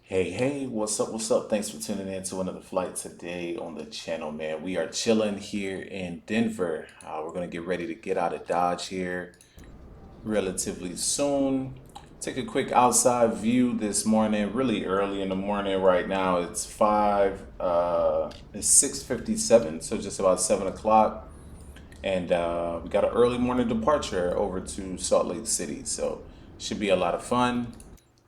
Hey, what's up? What's up? Thanks for tuning in to another flight today on the channel, man. We are chilling here in Denver. We're going to get ready to get out of Dodge here relatively soon. Take a quick outside view this morning, really early in the morning right now. It's 6:57, so just about 7 o'clock. And we got an early morning departure over to Salt Lake City. So should be a lot of fun.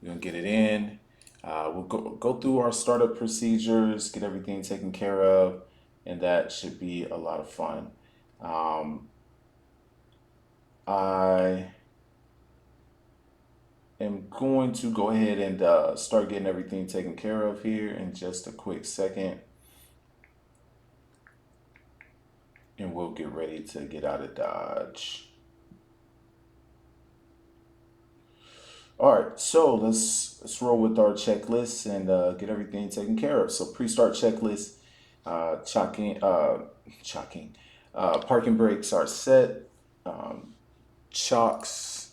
We're gonna get it in. We'll go through our startup procedures, get everything taken care of, and that should be a lot of fun. Um, I am going to go ahead and start getting everything taken care of here in just a quick second, and we'll get ready to get out of Dodge. All right, so let's roll with our checklist and get everything taken care of. So pre-start checklist, uh, chalking, uh, chalking, parking brakes are set. Um, Chocks,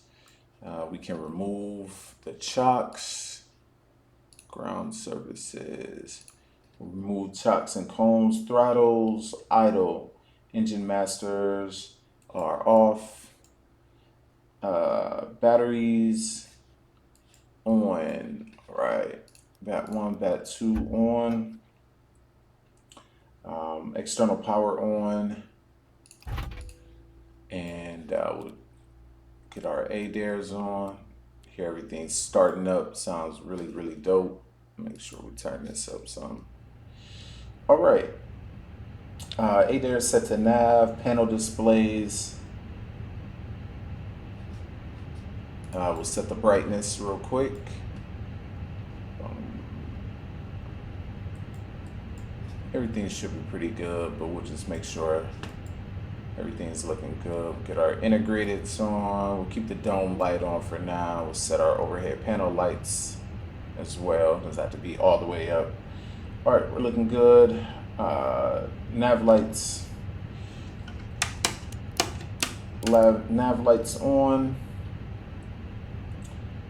we can remove the chocks. Ground services, remove chocks and cones. Throttles idle. Engine masters are off. Batteries on, right? Bat one, bat two on. External power on, and we'll get our ADAIRs on. Here everything's starting up. Sounds really dope. Make sure we turn this up some. All right. ADAIR set to nav. Panel displays. We'll set the brightness real quick. Um, Everything should be pretty good, but we'll just make sure everything's looking good. We'll get our integrateds on. We'll keep the dome light on for now. We'll set our overhead panel lights as well. Doesn't have to be all the way up. All right, we're looking good. Nav lights. Nav lights on.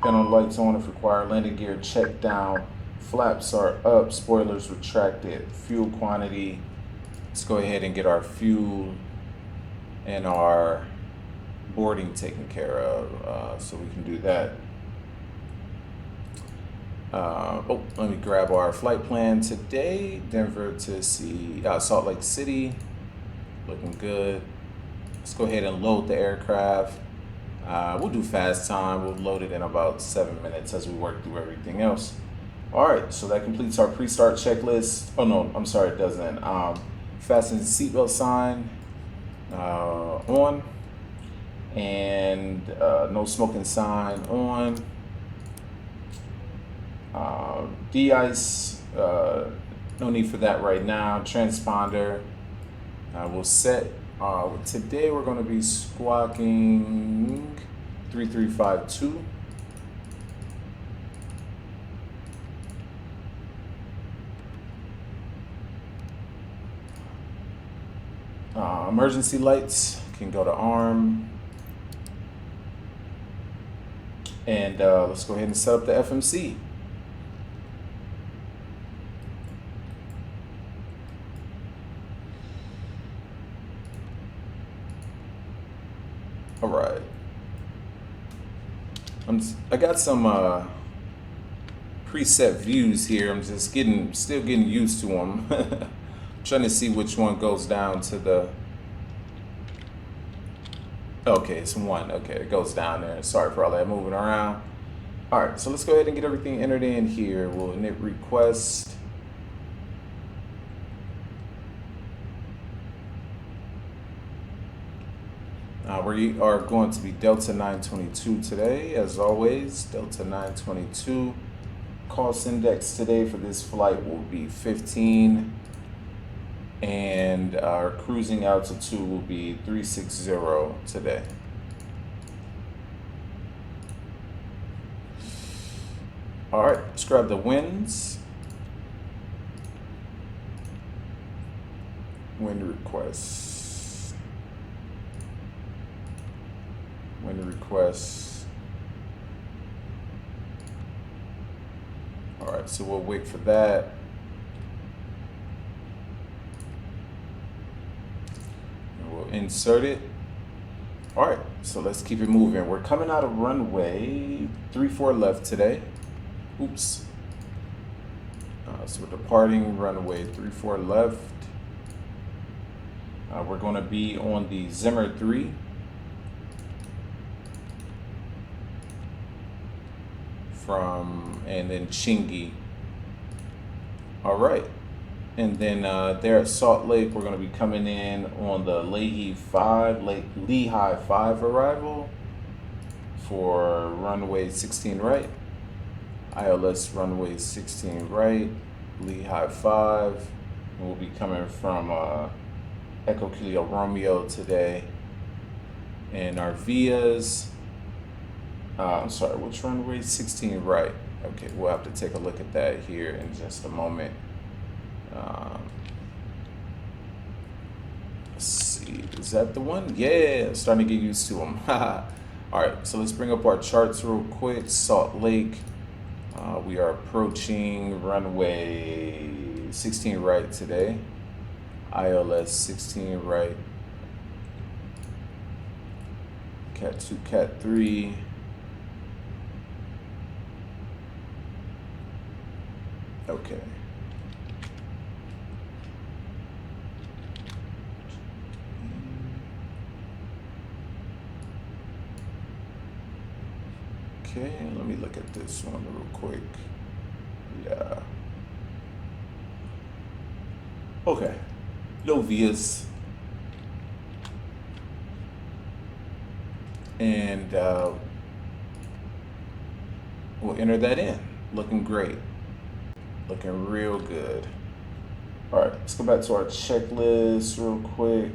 Panel lights on if required. Landing gear check down. Flaps are up. Spoilers retracted. Fuel quantity. Let's go ahead and get our fuel and our boarding taken care of, so we can do that. Let me grab our flight plan today. Denver to Salt Lake City. Looking good. Let's go ahead and load the aircraft. We'll do fast time. We'll load it in about 7 minutes as we work through everything else. All right, so that completes our pre-start checklist. Oh no, I'm sorry, it doesn't. Fasten seatbelt sign on, and no smoking sign on. De-ice, no need for that right now. Transponder, we'll set. Today we're going to be squawking 3352. Emergency lights can go to arm. And let's go ahead and set up the FMC. All right. I got some preset views here. I'm just still getting used to them. Trying to see which one goes down to the. Okay, it's one. Okay, it goes down there. Sorry for all that moving around. All right, so let's go ahead and get everything entered in here. We'll init request. We are going to be Delta 922 today, as always. Delta 922. Cost index today for this flight will be 15. And our cruising altitude will be 360 today. All right, let's grab the winds. Wind requests. Wind requests All right, so we'll wait for that. And we'll insert it. All right, so let's keep it moving. We're coming out of runway 34 left today. Oops. So we're departing runway 34 left. We're going to be on the Zimmer 3. And then Chingy. All right. And then there at Salt Lake, we're going to be coming in on the Lehigh 5 arrival for runway 16 right. ILS runway 16 right, Lehigh 5. And we'll be coming from Echo Kilo Romeo today. And our VIAs, I'm sorry, which runway? 16 right. Okay, we'll have to take a look at that here in just a moment. Let's see, is that the one? Yeah, I'm starting to get used to them. All right, so let's bring up our charts real quick. Salt Lake, we are approaching runway 16 right today. ILS 16 right. Cat 2, Cat 3. Okay. Okay, let me look at this one real quick. Yeah. Okay. No vias. And we'll enter that in. Looking great. Looking real good. All right, let's go back to our checklist real quick.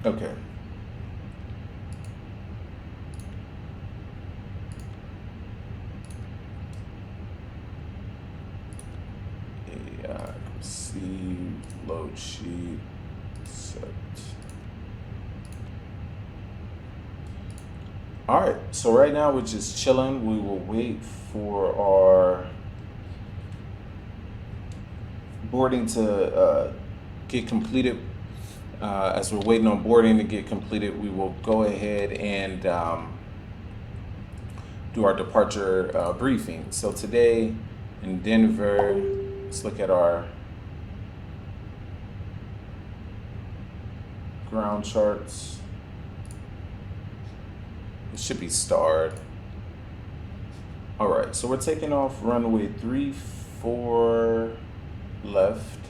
Okay. AI receive, load sheet, set. All right, so right now we're just chilling. We will wait for our boarding to get completed. As we're waiting on boarding to get completed, we will go ahead and do our departure briefing. So today in Denver, let's look at our ground charts. It should be starred. All right, so we're taking off runway 34 left.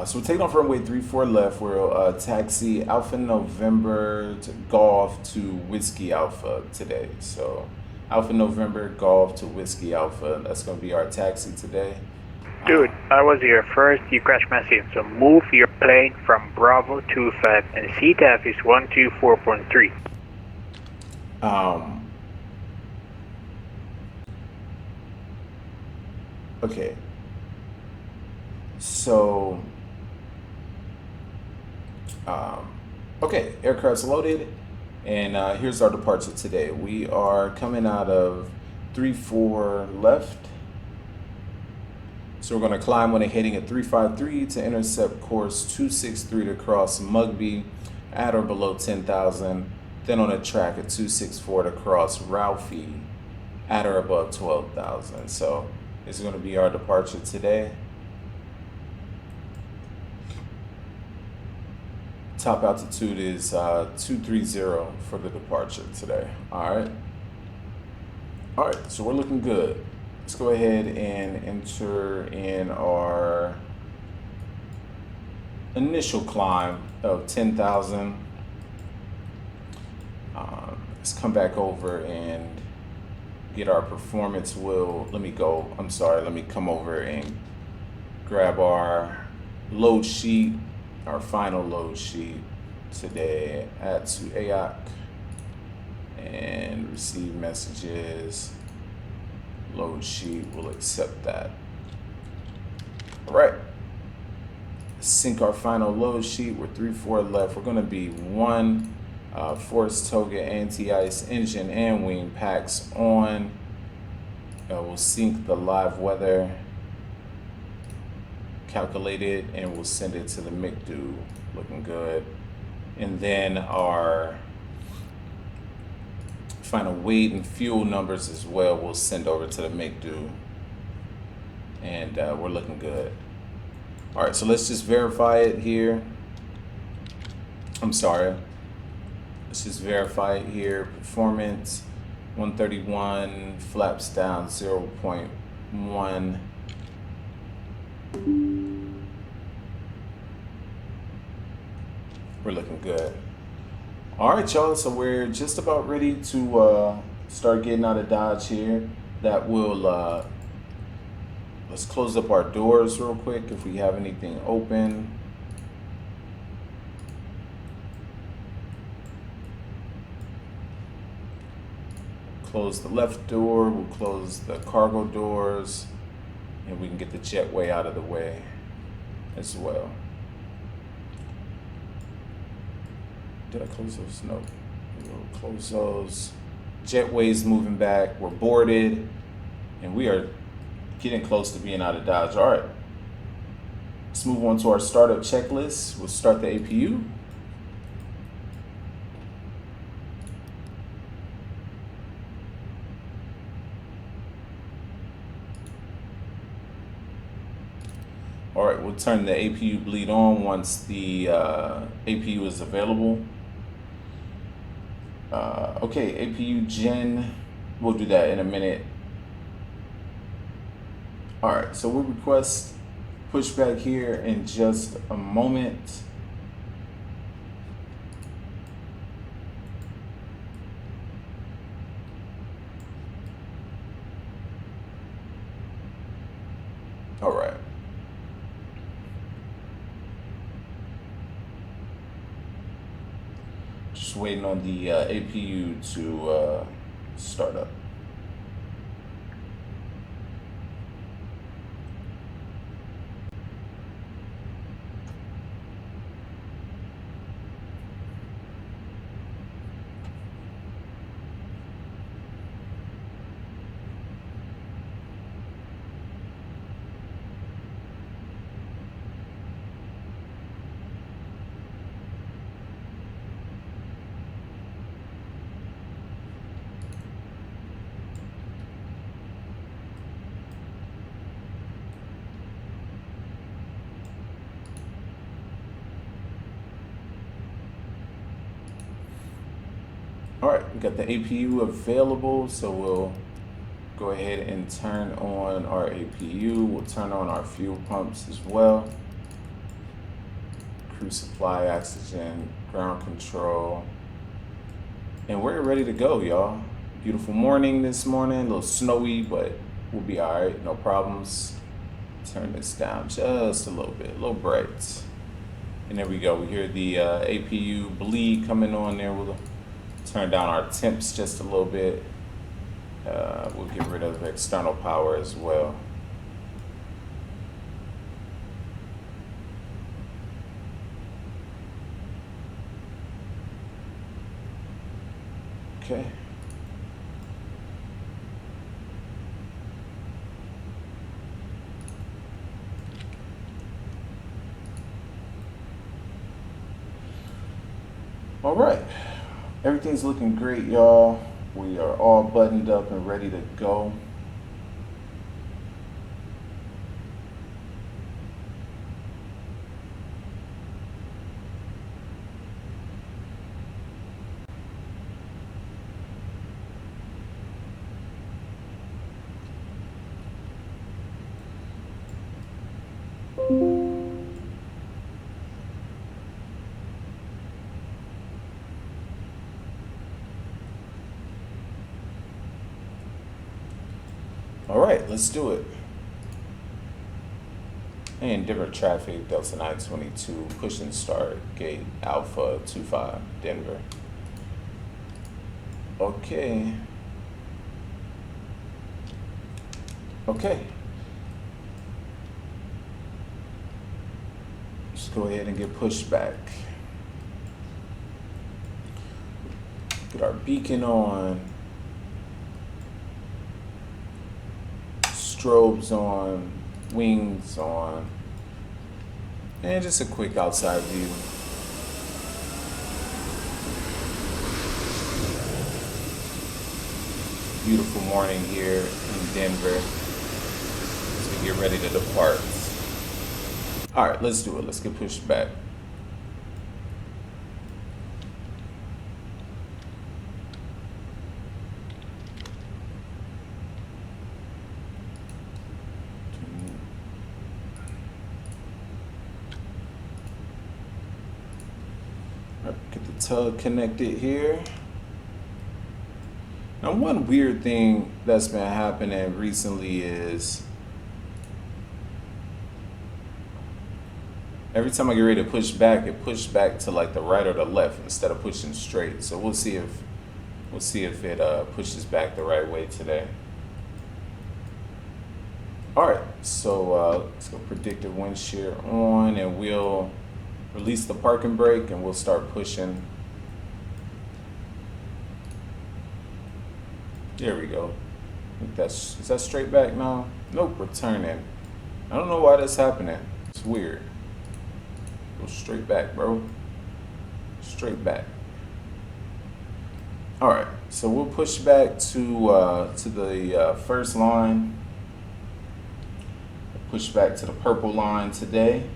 So we're taking off runway 34 left. We'll taxi Alpha November to Golf to Whiskey Alpha today. So Alpha November Golf to Whiskey Alpha. That's going to be our taxi today. Dude, I was here first. You crashed massive. So move your plane from Bravo 25 and CTAF is 124.3. Okay. So, okay, aircraft's loaded, and here's our departure today. We are coming out of 34 left. So we're going to climb on a heading at 353 to intercept course 263 to cross Mugby at or below 10,000. Then on a track at 264 to cross Ralphie at or above 12,000. So this is going to be our departure today. Top altitude is 230 for the departure today. All right. All right, so we're looking good. Let's go ahead and enter in our initial climb of 10,000. Let's come back over and get our performance wheel. Let me come over and grab our load sheet, our final load sheet today. Add to AOC and receive messages. Load sheet, we'll accept that. All right, sync our final load sheet. We're 3-4 left. We're gonna be 1 force toga anti-ice engine and wing packs on. We'll sync the live weather, calculate it, and we'll send it to the MICDO. Looking good. And then our final weight and fuel numbers as well we'll send over to the MICDO. And we're looking good. All right, so let's just verify it here. I'm sorry. Let's just verify it here. Performance 131, flaps down 0.1. We're looking good. All right, y'all, so we're just about ready to start getting out of Dodge here. That will, let's close up our doors real quick if we have anything open. Close the left door, we'll close the cargo doors, and we can get the jetway out of the way as well. Did I close those? No. We'll close those. Jetway's moving back. We're boarded, and we are getting close to being out of Dodge. All right. Let's move on to our startup checklist. We'll start the APU. All right, we'll turn the APU bleed on once the APU is available. Okay, APU gen, we'll do that in a minute. All right, so we'll request pushback here in just a moment. All right. Just waiting on the APU to start up. All right, we got the APU available, so we'll go ahead and turn on our APU. We'll turn on our fuel pumps as well. Crew supply, oxygen, ground control. And we're ready to go, y'all. Beautiful morning this morning, a little snowy, but we'll be all right, no problems. Turn this down just a little bit, a little bright. And there we go, we hear the APU bleed coming on there. We'll turn down our temps just a little bit. We'll get rid of external power as well. Okay. All right. Everything's looking great, y'all. We are all buttoned up and ready to go. All right, let's do it. And different traffic, Delta 922, push and start, gate Alpha 25, Denver. Okay. Let's go ahead and get pushed back. Get our beacon on. Strobes on. Wings on. And just a quick outside view. Beautiful morning here in Denver as we get ready to depart. All right, let's do it. Let's get pushed back. All right, get the tug connected here. Now, one weird thing that's been happening recently is every time I get ready to push back, it pushes back to like the right or the left instead of pushing straight. So we'll see if it pushes back the right way today. All right, so let's go predictive wind shear on, and we'll release the parking brake, and we'll start pushing. There we go. I think is that straight back now? Nope, we're turning. I don't know why that's happening. It's weird. Go straight back, bro. Straight back. All right, so we'll push back to the first line. Push back to the purple line today.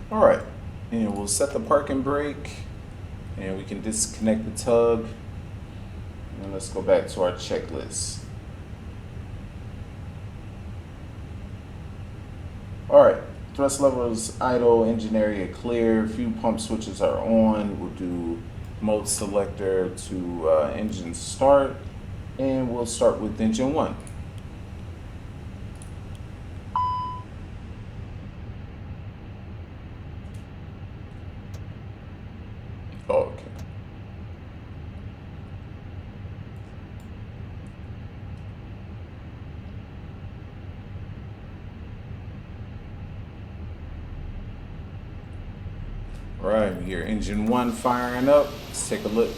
All right, and we'll set the parking brake, and we can disconnect the tug, and let's go back to our checklist. All right, thrust levels idle, engine area clear, few pump switches are on. We'll do mode selector to engine start, and we'll start with engine 1. Okay. All right, we hear engine 1 firing up. Let's take a look.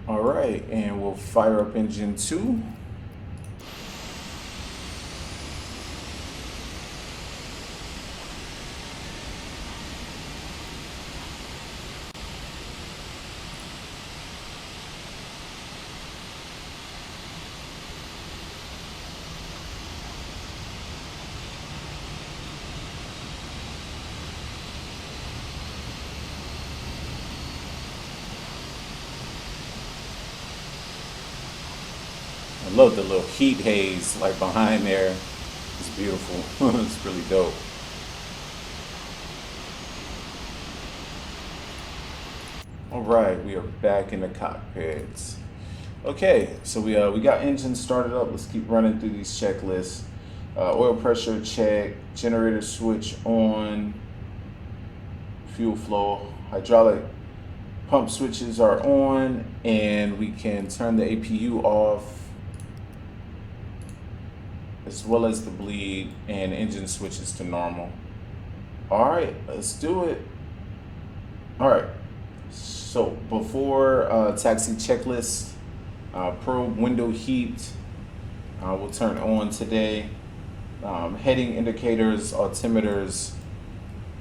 All right, and we'll fire up engine 2. I love the little heat haze like behind there. It's beautiful. It's really dope. All right, we are back in the cockpits. Okay, so we got engines started up. Let's keep running through these checklists. Oil pressure check, generator switch on, fuel flow, hydraulic Pump switches are on, and we can turn the APU off, as well as the bleed, and engine switches to normal. All right, let's do it. All right, so before taxi checklist, probe window heat will turn on today. Heading indicators, altimeters.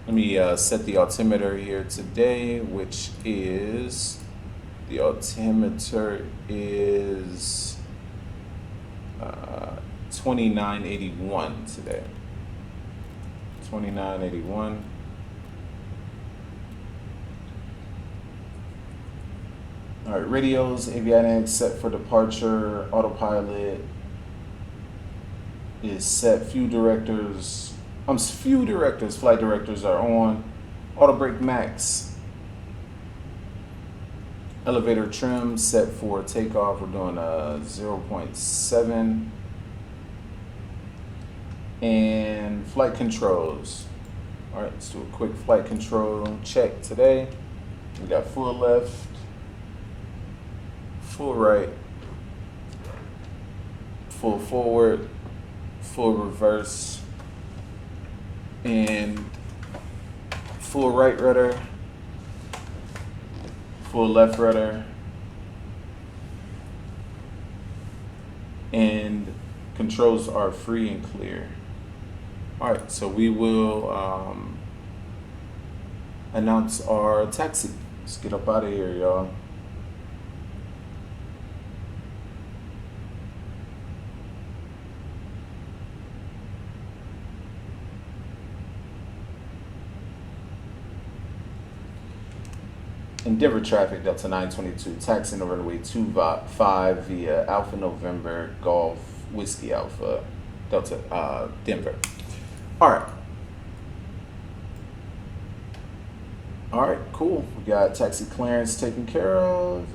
Let me set the altimeter here today, which is, the altimeter is 2981 today. 2981. All right, radios, avionics set for departure, autopilot is set, flight directors are on, auto brake max, elevator trim set for takeoff, we're doing a 0.7, and flight controls. All right, let's do a quick flight control check today. We got full left, full right, full forward, full reverse, and full right rudder, full left rudder, and controls are free and clear. All right, so we will announce our taxi. Let's get up out of here, y'all. Endeavor traffic, Delta 922, taxiing the runway 25 via Alpha November Golf Whiskey Alpha, Delta Denver. All right. All right, cool. We got taxi clearance taken care of.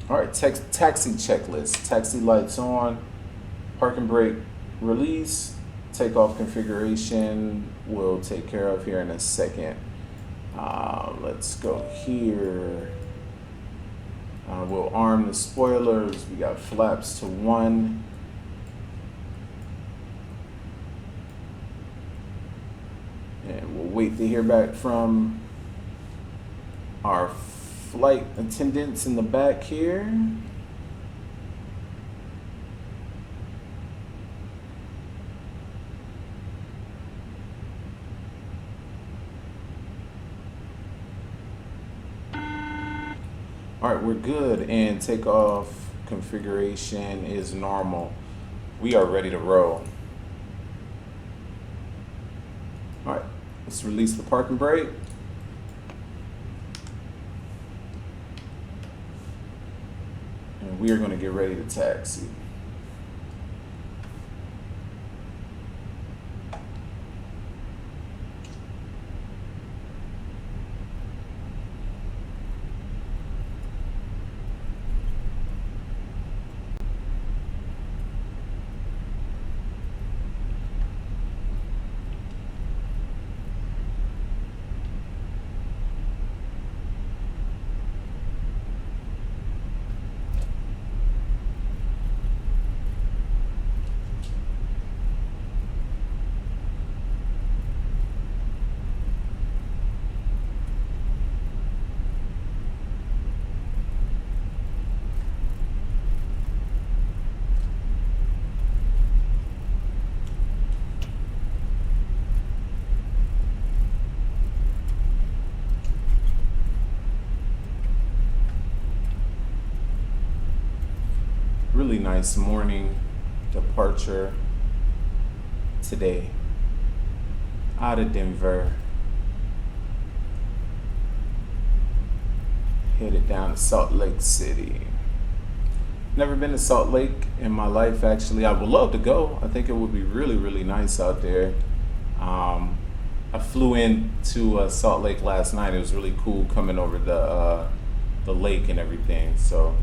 All right, taxi checklist. Taxi lights on, parking brake release, takeoff configuration we'll take care of here in a second. Let's go here. We'll arm the spoilers. We got flaps to 1. And we'll wait to hear back from our flight attendants in the back here. All right, we're good, and takeoff configuration is normal. We are ready to roll. All right, let's release the parking brake. And we are going to get ready to taxi. Really nice morning departure today out of Denver, headed down to Salt Lake City. Never been to Salt Lake in my life, actually. I would love to go. I think it would be really, really nice out there. I flew into Salt Lake last night. It was really cool coming over the lake and everything. So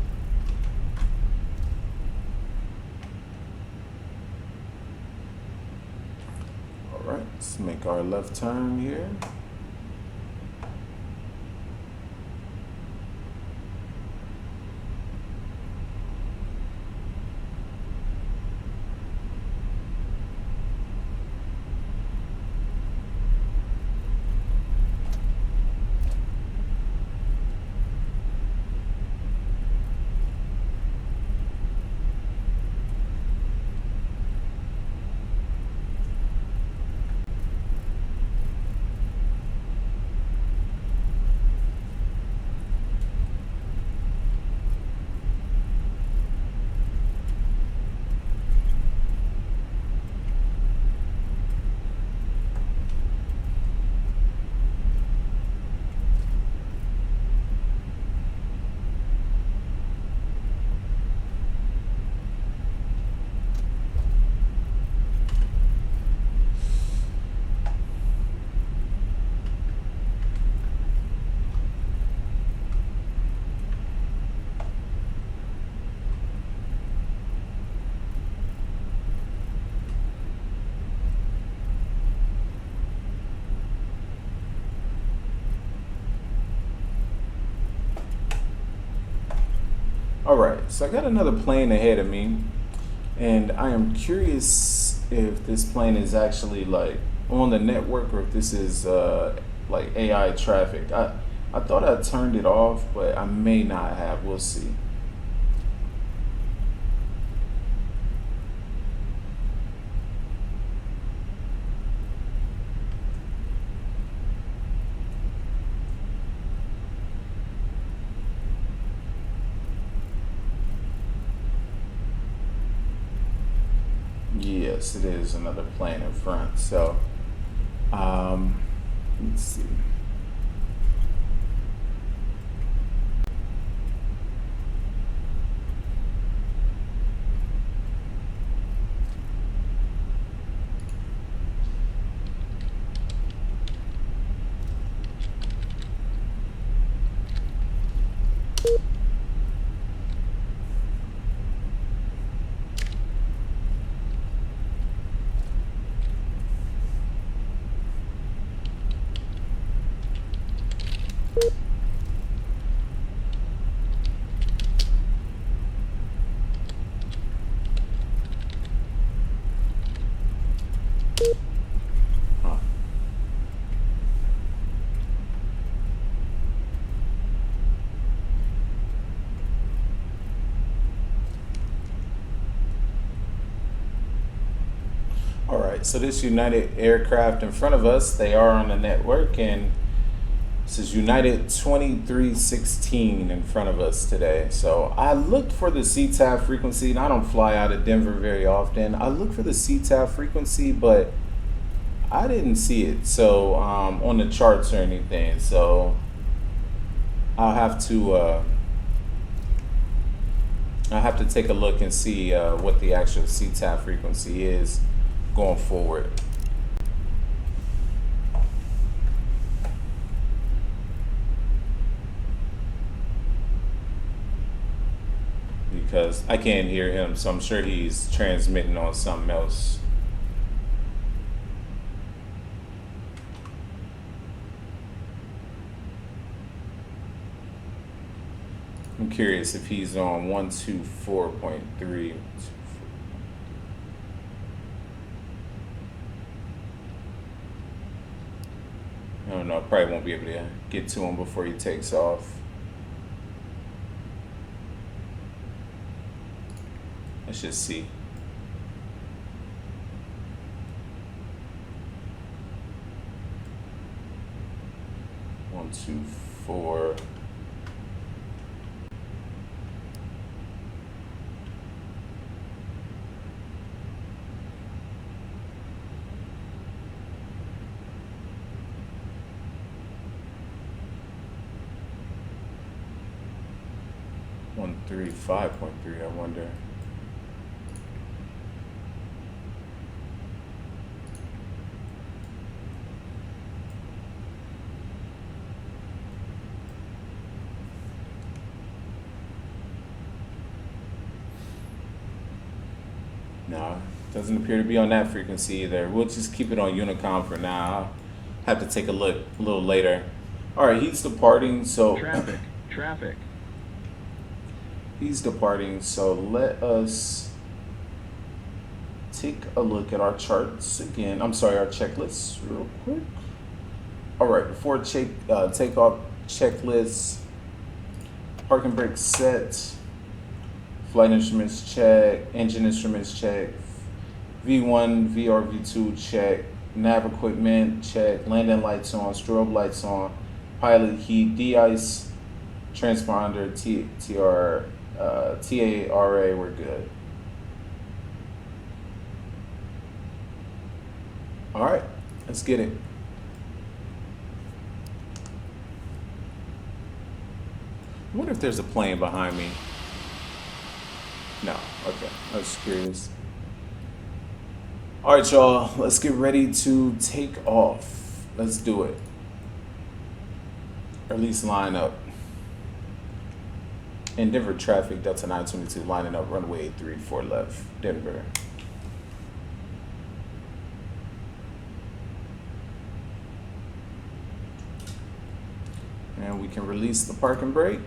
all right, let's make our left turn here. All right, so I got another plane ahead of me, and I am curious if this plane is actually like on the network or if this is like AI traffic. I thought I turned it off, but I may not have. We'll see. Yes, it is another plane in front. So, um, let's see. Huh. All right, so this United aircraft in front of us, they are on the network, and this is United 2316 in front of us today. So I looked for the CTAF frequency, and I don't fly out of Denver very often. I looked for the CTAF frequency, but I didn't see it. So on the charts or anything. So I'll have to take a look and see what the actual CTAF frequency is going forward. Because I can't hear him, so I'm sure he's transmitting on something else. I'm curious if he's on 124.3. I don't know, I probably won't be able to get to him before he takes off. Let's just see. One, two, four. One, 5.3, I wonder. No, doesn't appear to be on that frequency either. We'll just keep it on Unicom for now. I'll have to take a look a little later. All right, he's departing, so Traffic. he's departing. So let us take a look at our charts again. I'm sorry, our checklists real quick. All right, before takeoff checklist, parking brake set, flight instruments check, engine instruments check, V1, VR, V2 check, nav equipment check, landing lights on, strobe lights on, pilot heat, de-ice, transponder, TARA, we're good. All right, let's get it. I wonder if there's a plane behind me. No, okay, I was curious. All right, y'all, let's get ready to take off. Let's do it. Or at least line up. In Denver traffic, Delta 922, lining up runway 34 left, Denver. And we can release the parking brake.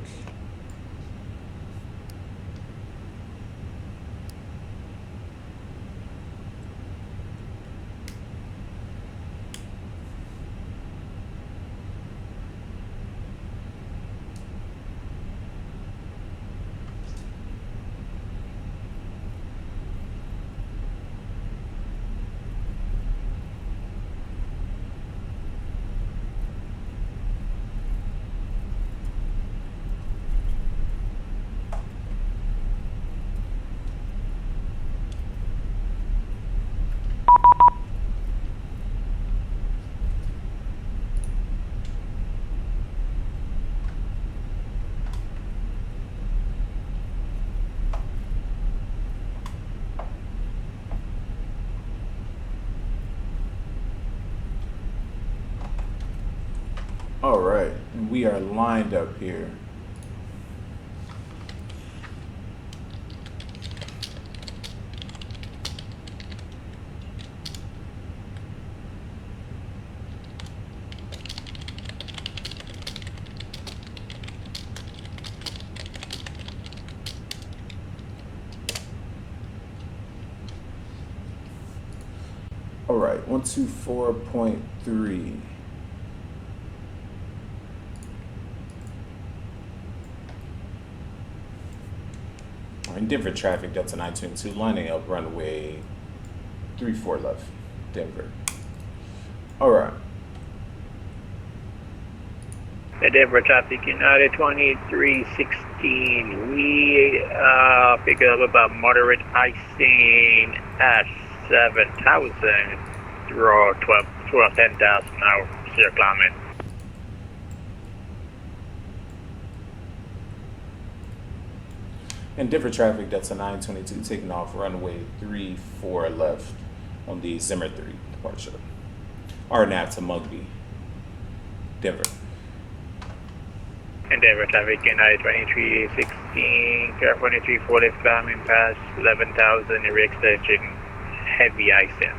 we are lined up here. All right, 124.3. In Denver traffic, Delta 922, lining up runway 34 left, Denver. All right. The Denver traffic, United 2316. We pick up about moderate icing at 7,000 through 10,000 now. Still climbing. In Denver traffic, Delta 922 taking off runway 34 left on the Zimmer 3 departure. RNAV to Mugby, Denver. And Denver traffic, United 2316, California 340 climbing past 11,000 re-extension, heavy icing.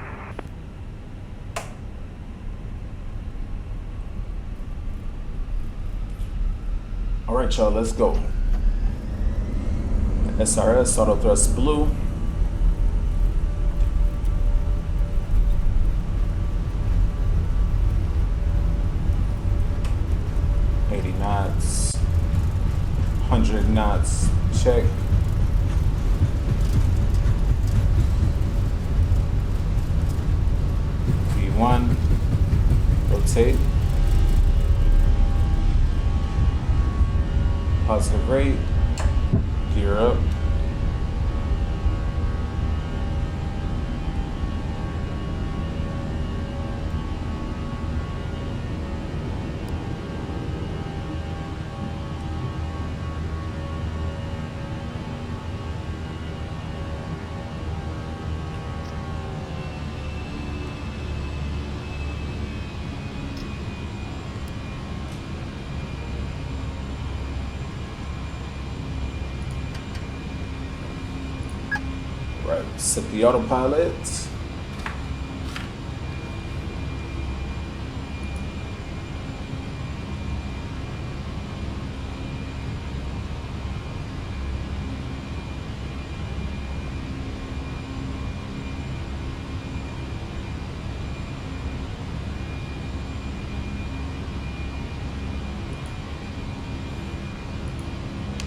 All right, y'all, let's go. SRS, auto thrust blue. Knots, 100 knots, check. V1, rotate. Positive rate, gear up. Right, set the autopilot.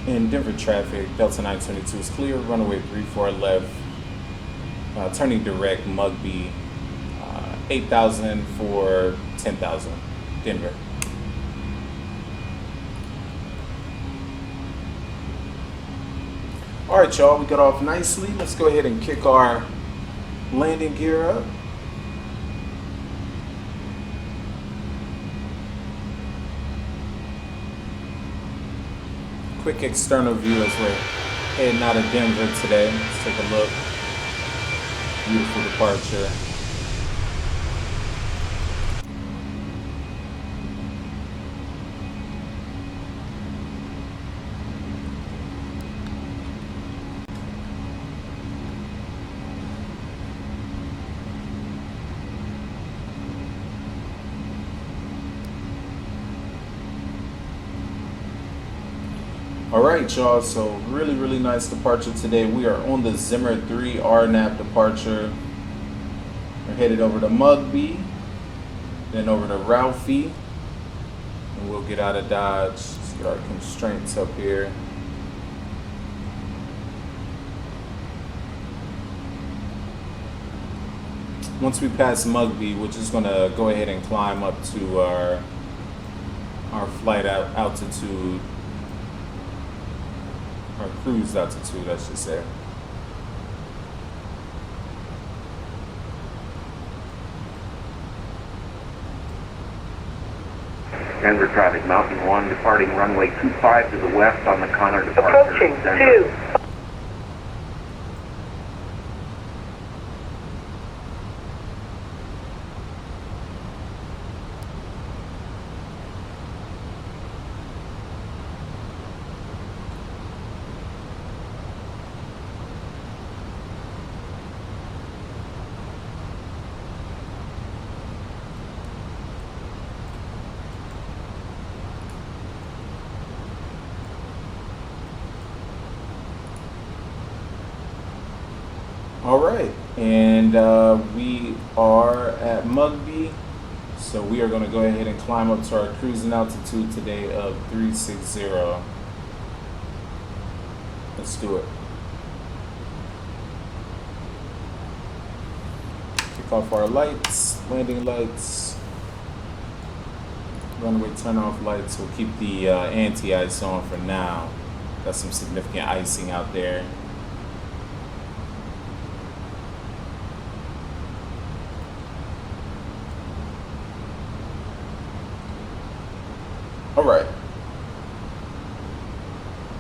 In Denver traffic, Delta 922 is clear, runway 34 left. Turning direct, Mugby, 8,000 for 10,000, Denver. All right, y'all, we got off nicely. Let's go ahead and kick our landing gear up. Quick external view as we're heading out of Denver today. Let's take a look. Beautiful departure. All right, y'all, so really nice departure today. We are on the Zimmer 3 RNAV departure. We're headed over to Mugby, then over to Ralphie, and we'll get out of Dodge. Let's get our constraints up here. Once we pass Mugby, we're just gonna go ahead and climb up to our flight altitude. Or cruise altitude, I should say. Denver traffic, Mountain 1, departing runway 25 to the west on the Connor departure. Approaching Denver. 2. All right, and we are at Mugby, so we are going to go ahead and climb up to our cruising altitude today of 360. Let's do it. Kick off our lights, landing lights, runway turn off lights. We'll keep the anti-ice on for now. Got some significant icing out there.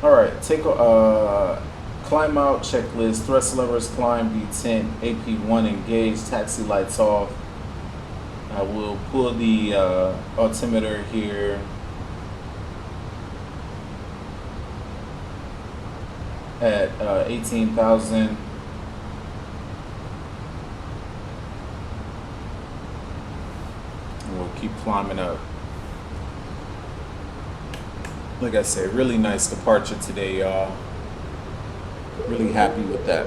All right. Take climb out checklist. Thrust levers climb V10. AP1 engaged. Taxi lights off. I will pull the altimeter here at 18,000. And we'll keep climbing up. Like I said, really nice departure today, y'all. Really happy with that.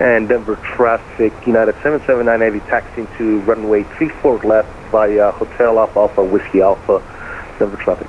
And Denver traffic, United 77980 taxiing to runway 34 left via Hotel Alpha Whiskey Alpha, Denver traffic.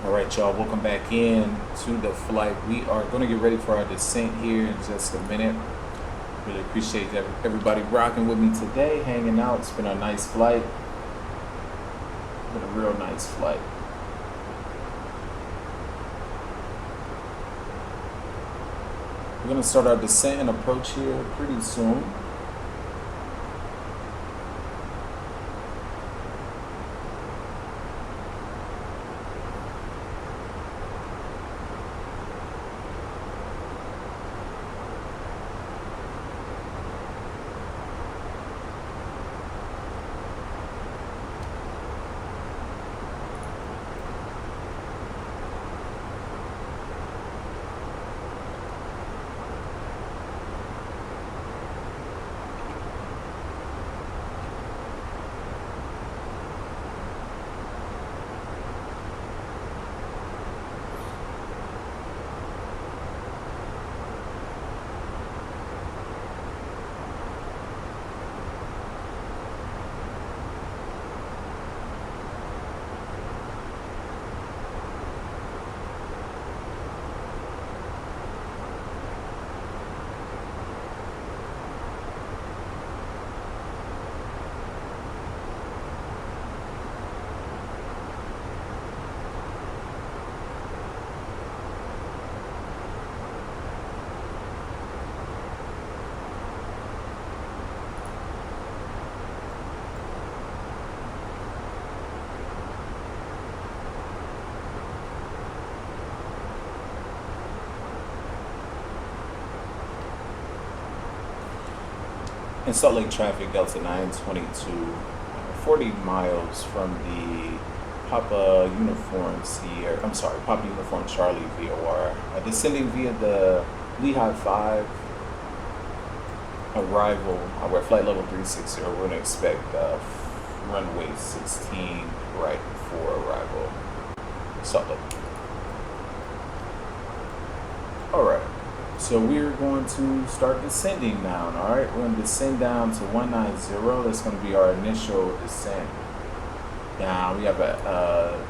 All right, y'all, welcome back in to the flight. We are going to get ready for our descent here in just a minute. Really appreciate everybody rocking with me today, hanging out. It's been a nice flight. Been a real nice flight. We're going to start our descent and approach here pretty soon. In Salt Lake traffic, Delta 922, 40 miles from the Papa Uniform Sierra, I'm sorry, Papa Uniform Charlie VOR, descending via the Lehigh 5, arrival, we're at flight level 360, we're going to expect runway 16 right before arrival, Salt Lake. All right. So we're going to start descending down, all right? We're going to descend down to 190. That's going to be our initial descent down. We have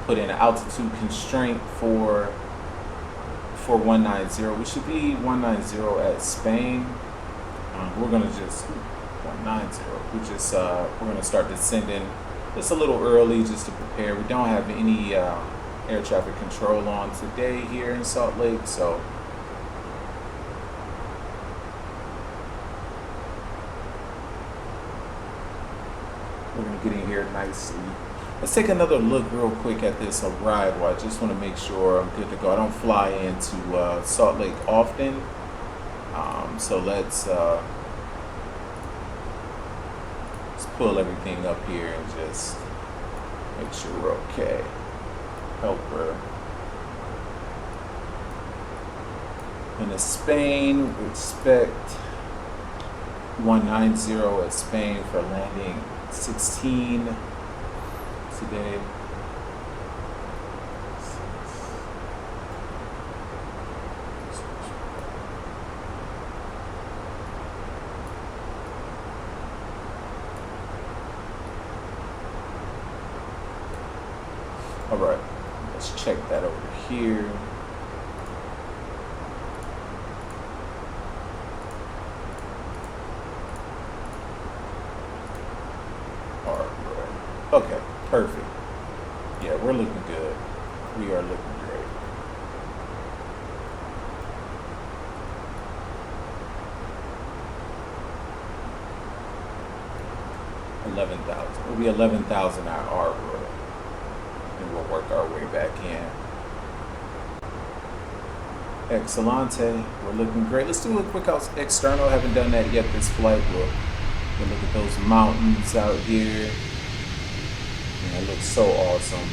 put in an altitude constraint for 190. We should be 190 at Spain. We're going to just 190. We're going to start descending just a little early just to prepare. We don't have any air traffic control on today here in Salt Lake, so we're going to get in here nicely. Let's take another look real quick at this arrival. I just want to make sure I'm good to go. I don't fly into Salt Lake often. So let's pull everything up here and just make sure we're okay. Helper. And Spain, we expect 190 at Spain for landing 16 today. All right, let's check that over here. Okay, perfect. Yeah, we're looking good. We are looking great. 11,000. We'll be 11,000 at Arbor, and we'll work our way back in. Excellente. We're looking great. Let's do a quick external. Haven't done that yet this flight. We'll look at those mountains out here. It looks so awesome.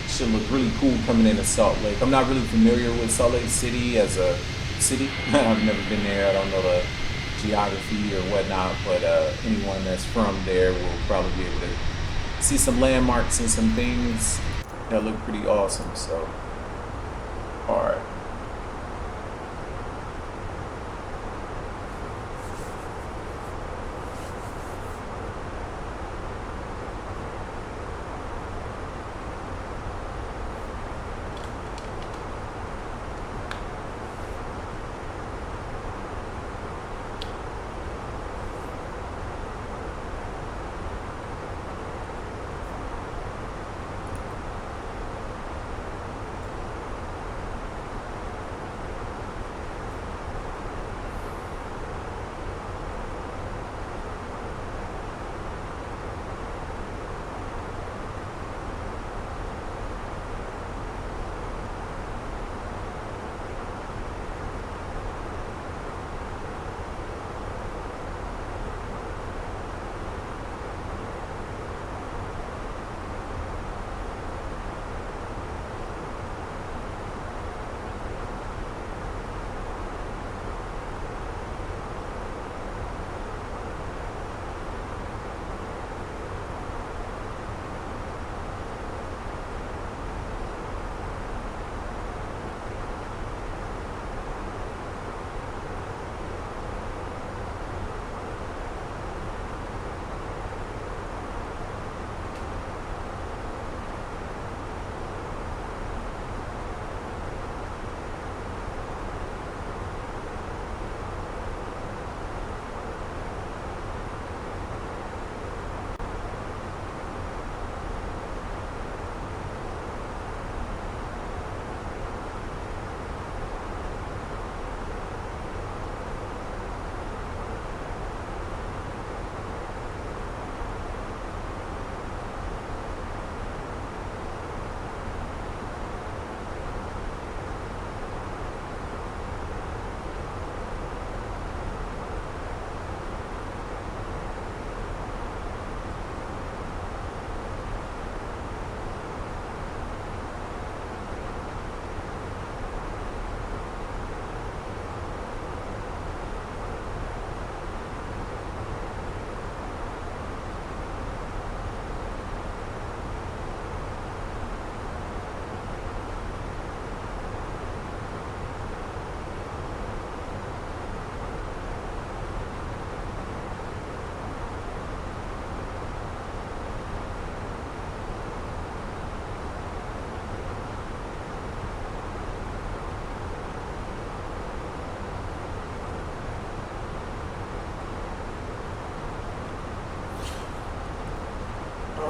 Should look really cool coming into Salt Lake. I'm not really familiar with Salt Lake City as a city. I've never been there. I don't know the geography or whatnot, but anyone that's from there will probably be able to see some landmarks and some things that look pretty awesome. So, all right.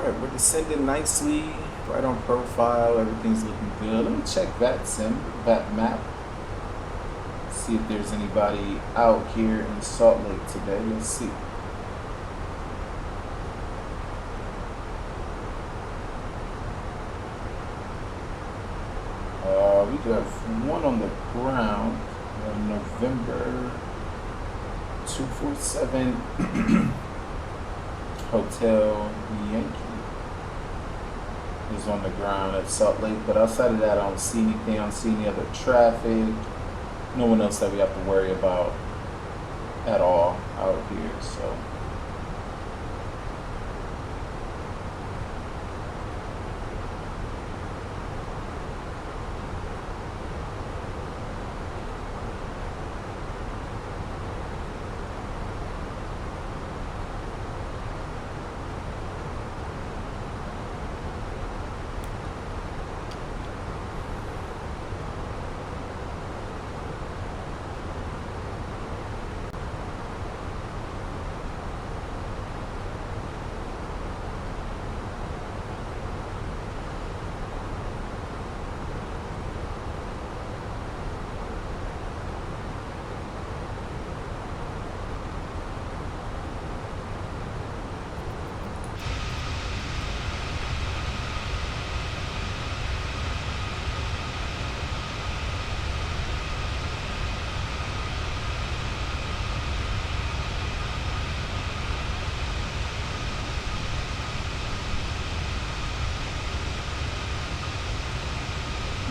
right, we're descending nicely, right on profile. Everything's looking good. Let me check that map. See if there's anybody out here in Salt Lake today. Let's see. We do have one on the ground. November 247 Hotel Yankee is on the ground at Salt Lake, but outside of that, I don't see anything. I don't see any other traffic. No one else that we have to worry about at all out here. So.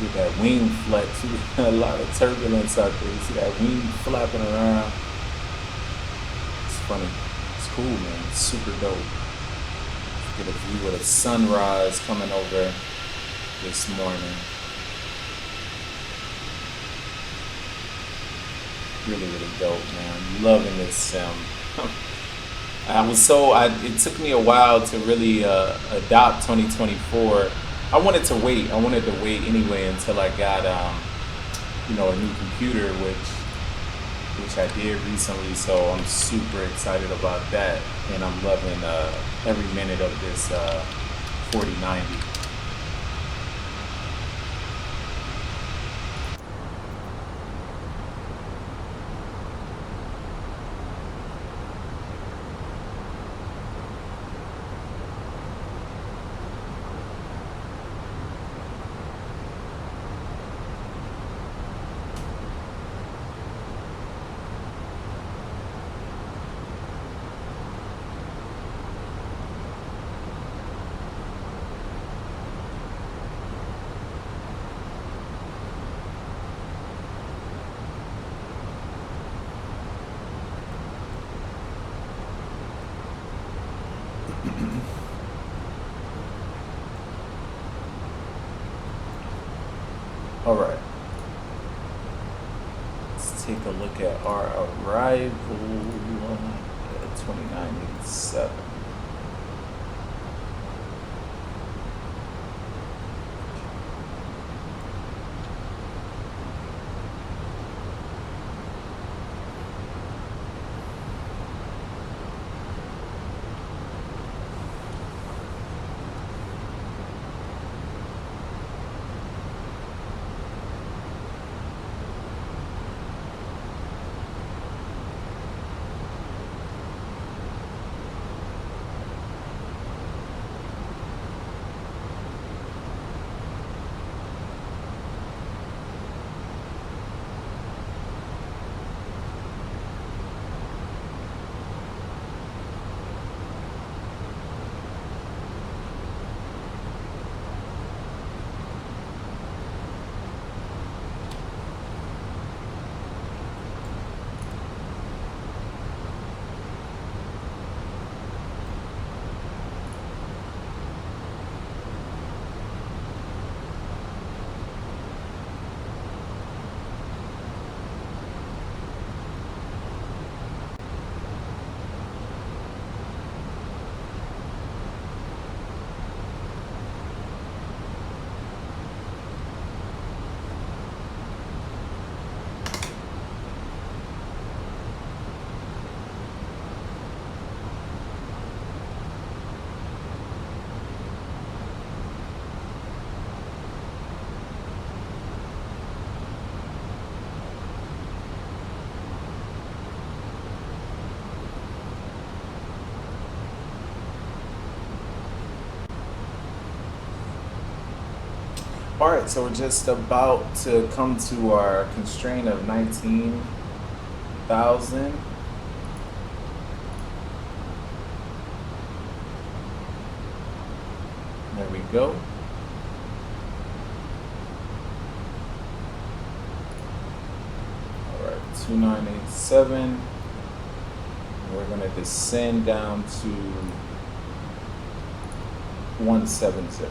With that wing flex, a lot of turbulence out there. You see that wing flapping around. It's funny. It's cool, man. It's super dope. Get a view of the sunrise coming over this morning. Really, really dope, man. Loving this sim. It took me a while to really adopt 2024. I wanted to wait anyway until I got, a new computer, which I did recently. So I'm super excited about that, and I'm loving every minute of this 4090. All right, let's take a look at our arrival at 2987. All right, so we're just about to come to our constraint of 19,000. There we go. All right, 2987. We're going to descend down to 170.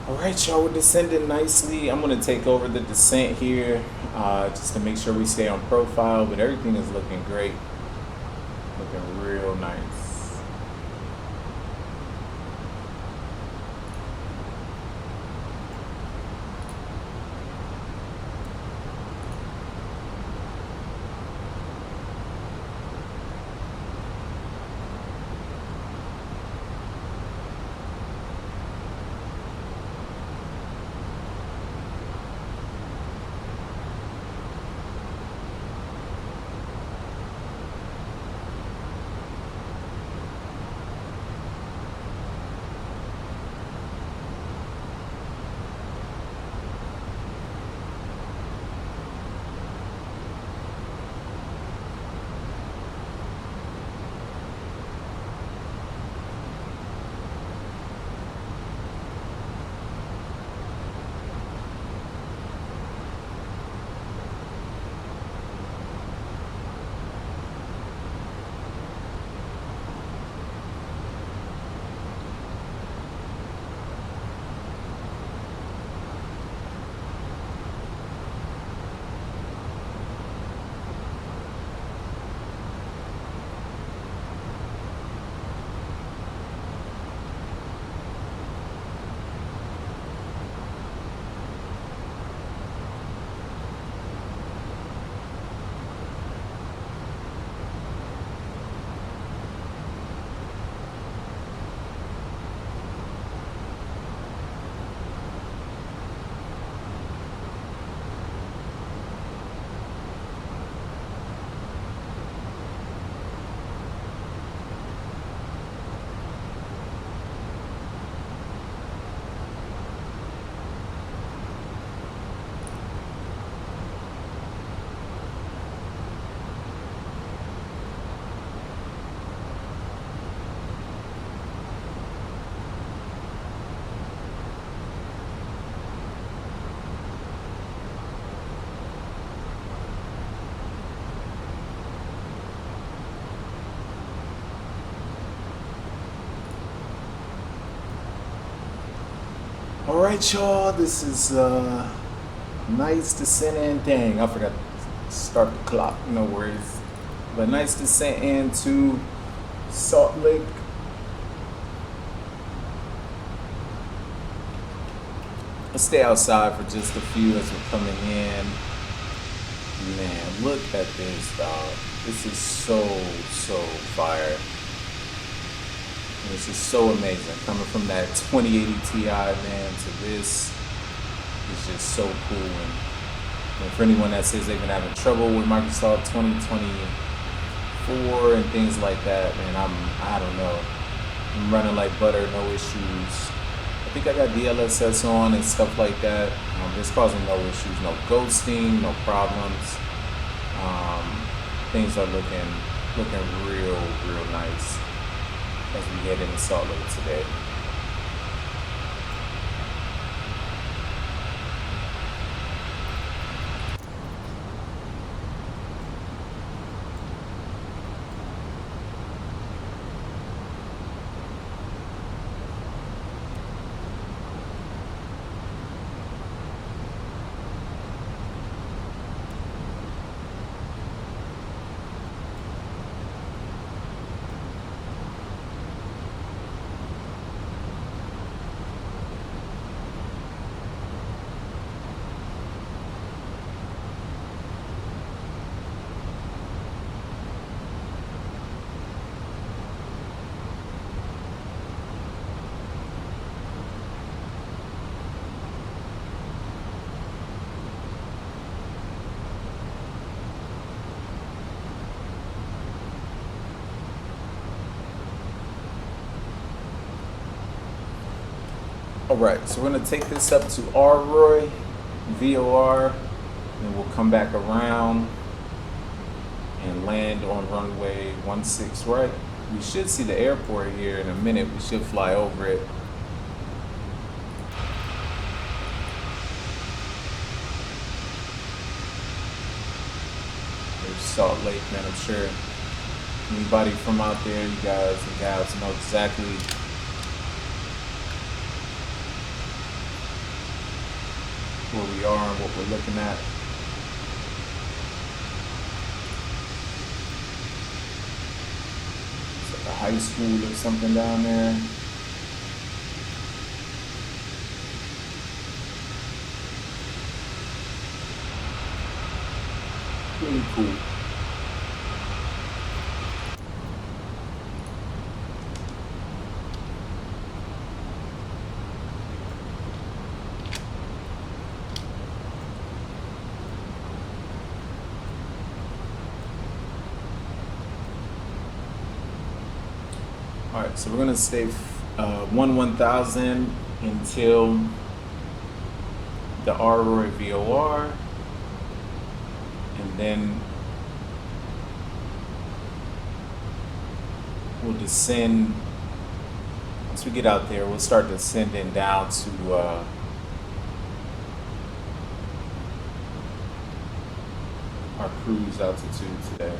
All right, y'all, we're descending nicely. I'm going to take over the descent here just to make sure we stay on profile, but everything is looking great. Looking real nice. All right, y'all. This is nice descent in. Dang, I forgot to start the clock. No worries. But nice descent into Salt Lake. Let's stay outside for just a few as we're coming in. Man, look at this, dog. This is so fire. And it's just so amazing. Coming from that 2080 Ti, man, to this is just so cool. And for anyone that says they've been having trouble with Microsoft 2024 and things like that, man, I don't know. I'm running like butter, no issues. I think I got DLSS on and stuff like that. It's causing no issues, no ghosting, no problems. Things are looking real nice as we head into Salt Lake today. Alright, so we're going to take this up to Roy, VOR, and we'll come back around and land on runway 16 right. We should see the airport here in a minute. We should fly over it. There's Salt Lake, man. I'm sure anybody from out there, you guys and gals know exactly where we are and what we're looking at. It's like a high school or something down there. Really cool. Alright, so we're going to stay 1000 until the Roy VOR, and then we'll descend. Once we get out there, we'll start descending down to our cruise altitude today.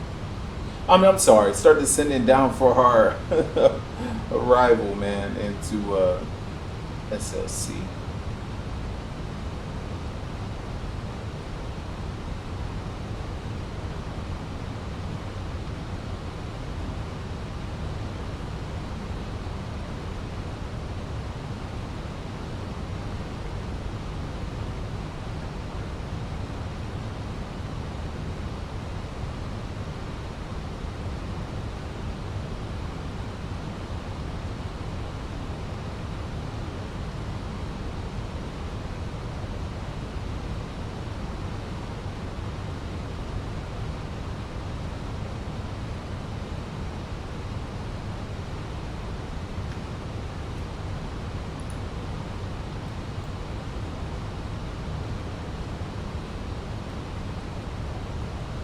I'm sorry, start descending down for our arrival, man, into SLC.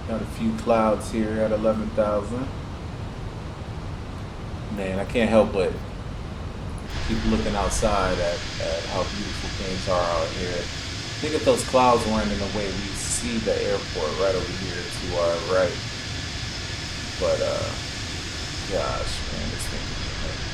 Got a few clouds here at 11,000. Man, I can't help but keep looking outside at how beautiful things are out here. Think if those clouds weren't in the way, we see the airport right over here to our right. But gosh, man, this thing is amazing.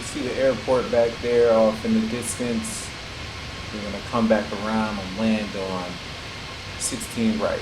You see the airport back there off in the distance. We're gonna come back around and land on 16 right.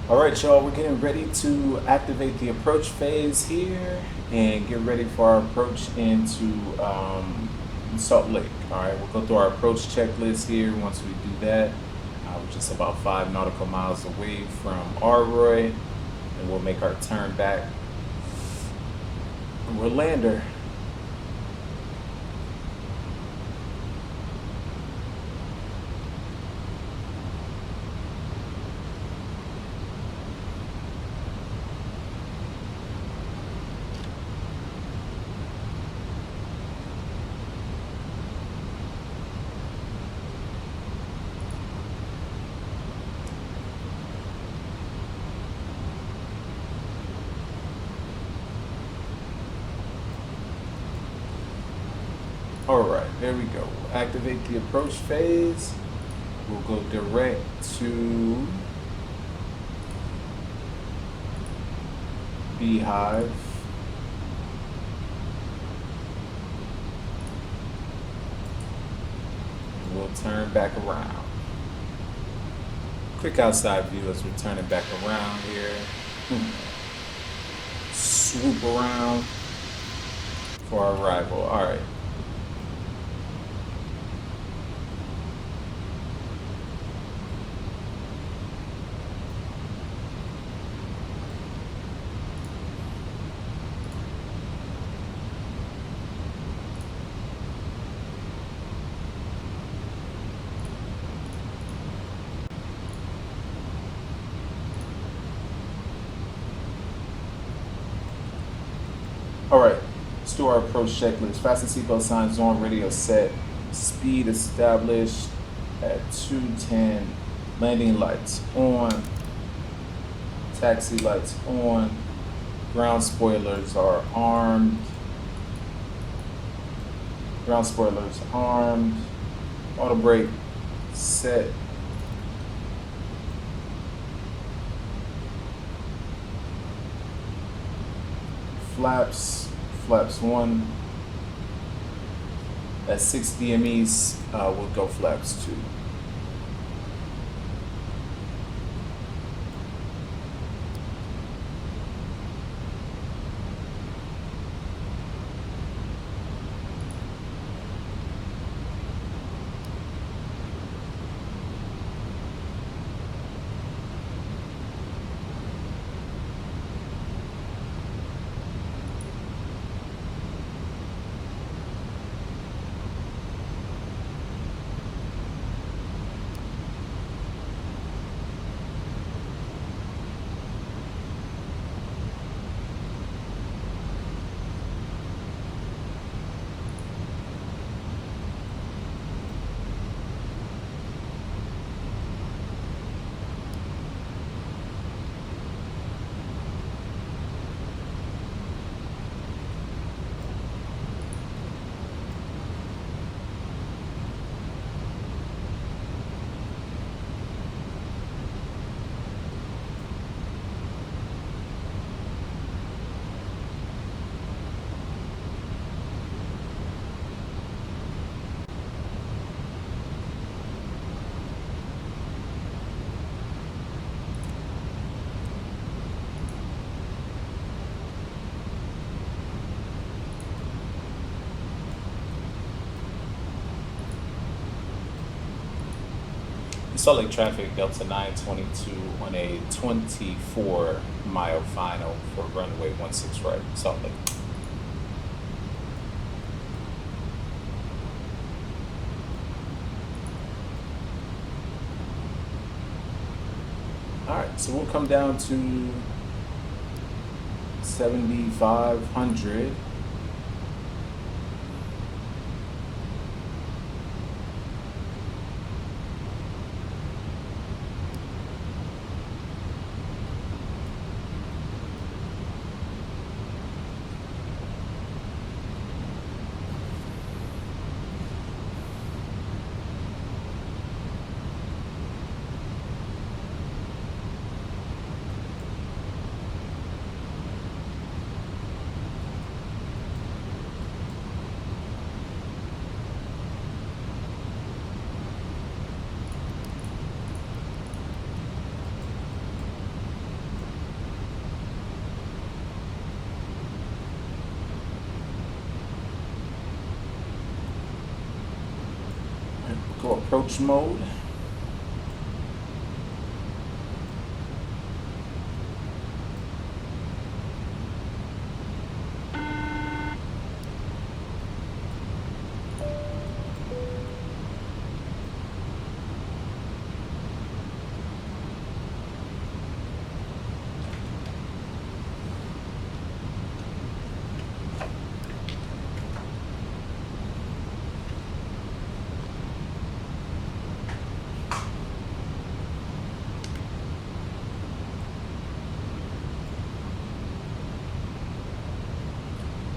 All right, y'all, we're getting ready to activate the approach phase here and get ready for our approach into Salt Lake. All right, we'll go through our approach checklist here. Once we do that, we're just about 5 nautical miles away from Arroy, and we'll make our turn back. And we'll land her. All right, there we go. We'll activate the approach phase. We'll go direct to Beehive. And we'll turn back around. Quick outside view as we're turning back around here. Swoop around for our arrival. All right. All right, let's do our approach checklist. Fasten seatbelt signs on, radio set, speed established at 210, landing lights on, taxi lights on, ground spoilers are armed, ground spoilers armed, auto brake set, flaps 1, At 6 DMEs, we'll go flaps 2. Salt Lake traffic, Delta 922 on a 24-mile final for runway 16 right, Salt Lake. All right, so we'll come down to 7,500. Go approach mode.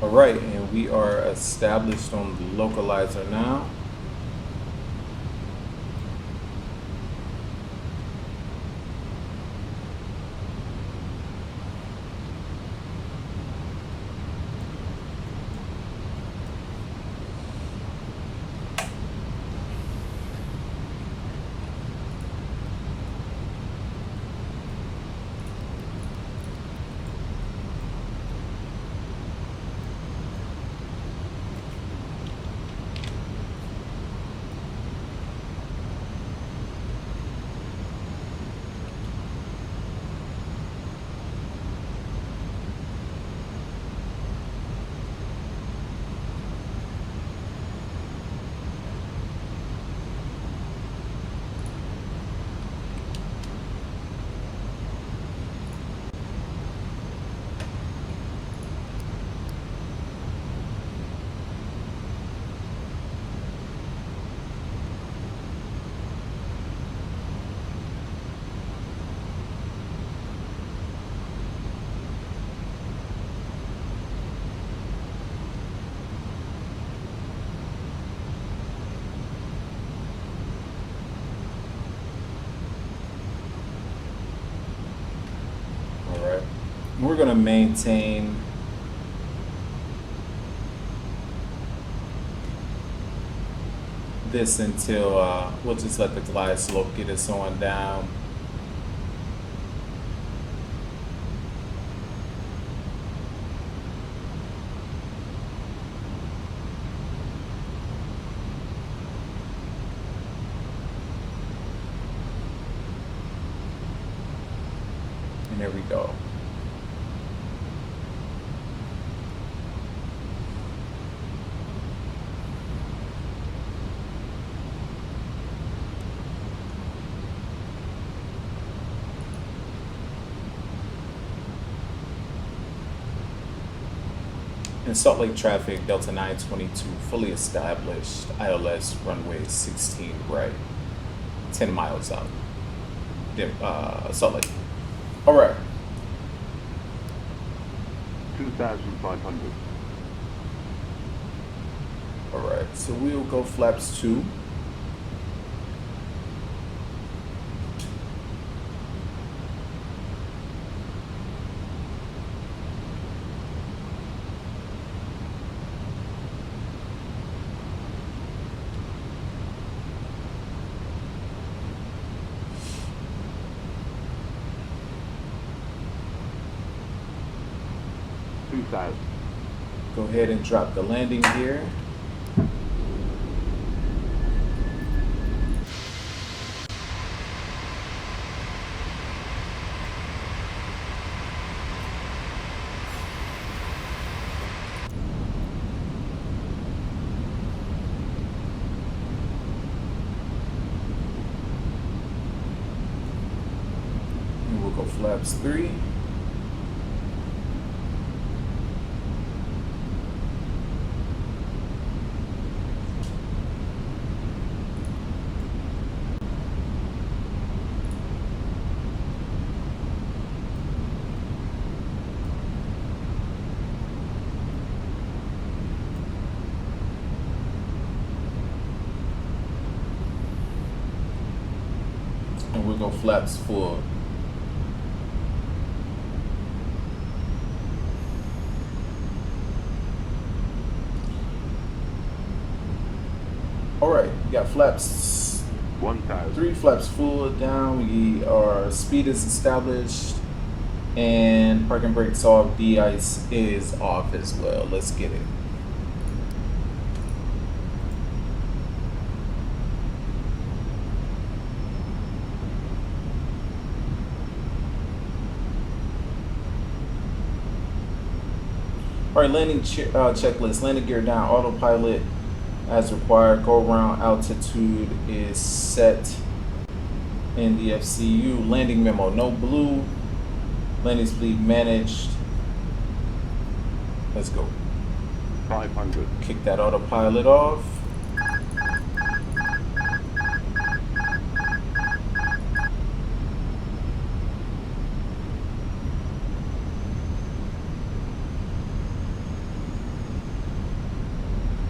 All right, and we are established on the localizer now. We're going to maintain this until we'll just let the glide slope get us on down. And there we go. In Salt Lake traffic, Delta 922 fully established, ILS runway 16 right, 10 miles out. Salt Lake. All right. 2,500. All right, so we'll go flaps 2. Go ahead and drop the landing gear. And we'll go flaps 3. And we'll go flaps 4. All right, we got flaps 1,000. 3, flaps full down. Our speed is established, and parking brakes off. De-ice is off as well. Let's get it. All right, landing checklist. Landing gear down, autopilot as required. Go around altitude is set in the FCU. Landing memo, no blue. Landing speed managed. Let's go. 500. Kick that autopilot off.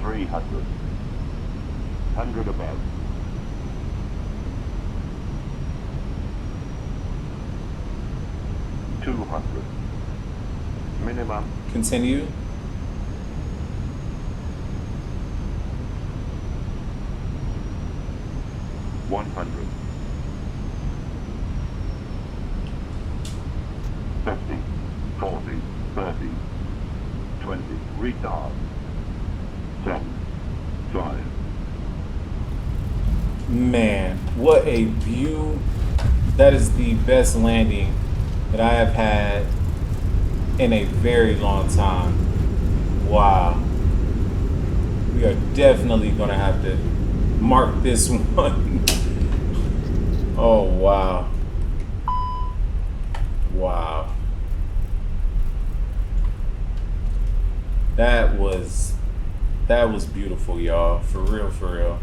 $300. 100 above. $200. Minimum. Continue. $100. 50, 40, 30, 20. Retard. 10, 5. Man, what a view. That is the best landing that I have had in a very long time. Wow. We are definitely going to have to mark this one. Oh, wow. Wow. That was beautiful, y'all. For real, for real.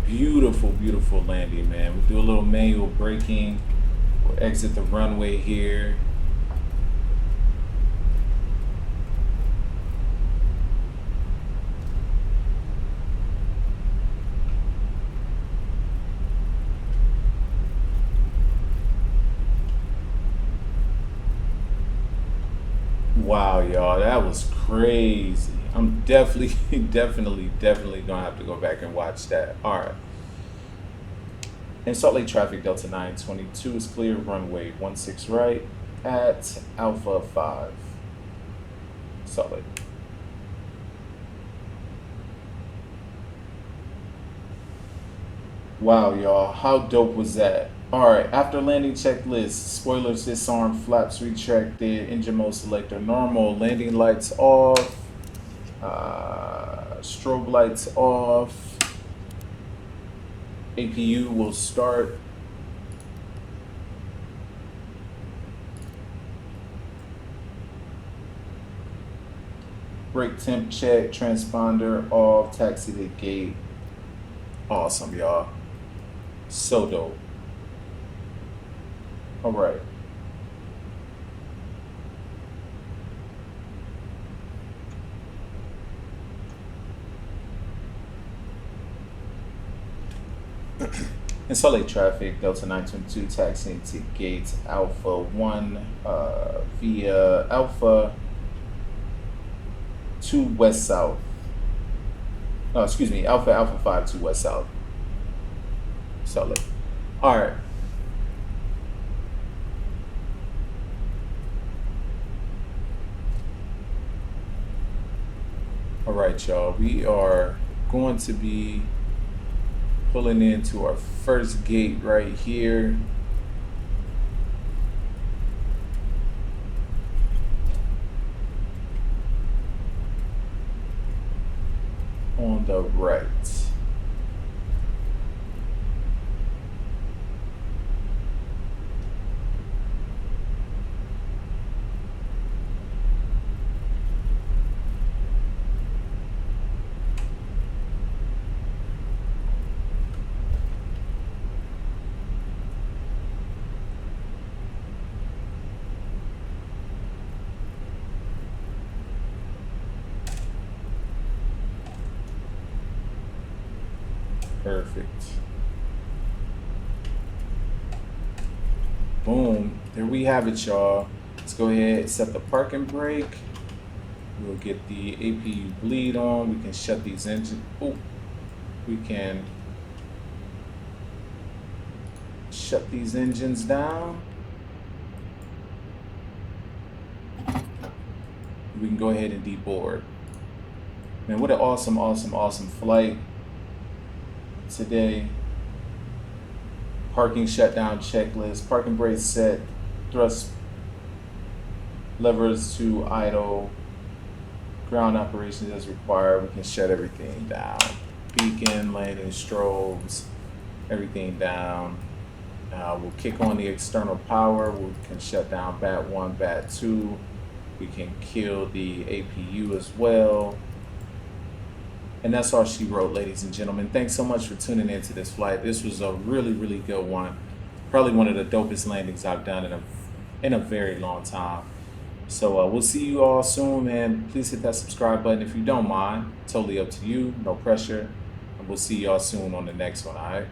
Beautiful, beautiful landing, man. We'll do a little manual braking. We'll exit the runway here. Wow, y'all, that was crazy. I'm definitely, definitely gonna have to go back and watch that. All right. In Salt Lake traffic, Delta 922 is clear, runway 16 right at Alpha 5. Salt Lake. Wow, y'all, how dope was that? All right, after landing checklist, spoilers disarmed, flaps retracted, engine mode selector normal, landing lights off, strobe lights off, APU will start. Brake temp check, transponder off, taxi to gate. Awesome, y'all. So dope. All right. In Salt Lake traffic, Delta 922 taxiing to gate Alpha 1 via Alpha 2 west south. Oh, excuse me, Alpha 5 2 west south. Salt Lake. All right. All right, y'all. We are going to be pulling into our first gate right here. On the right. Perfect. Boom. There we have it, y'all. Let's go ahead and set the parking brake. We'll get the APU bleed on. We can shut these engines. Oh, we can shut these engines down. We can go ahead and deboard. Man, what an awesome, awesome, awesome flight today. Parking shutdown checklist, parking brake set, thrust levers to idle, ground operations as required. We can shut everything down. Beacon, landing strobes, everything down. We'll kick on the external power. We can shut down BAT 1, BAT 2. We can kill the APU as well. And that's all she wrote, ladies and gentlemen. Thanks so much for tuning in to this flight. This was a really, really good one. Probably one of the dopest landings I've done in a very long time. So we'll see you all soon, man. Please hit that subscribe button if you don't mind. Totally up to you. No pressure. And we'll see y'all soon on the next one, all right?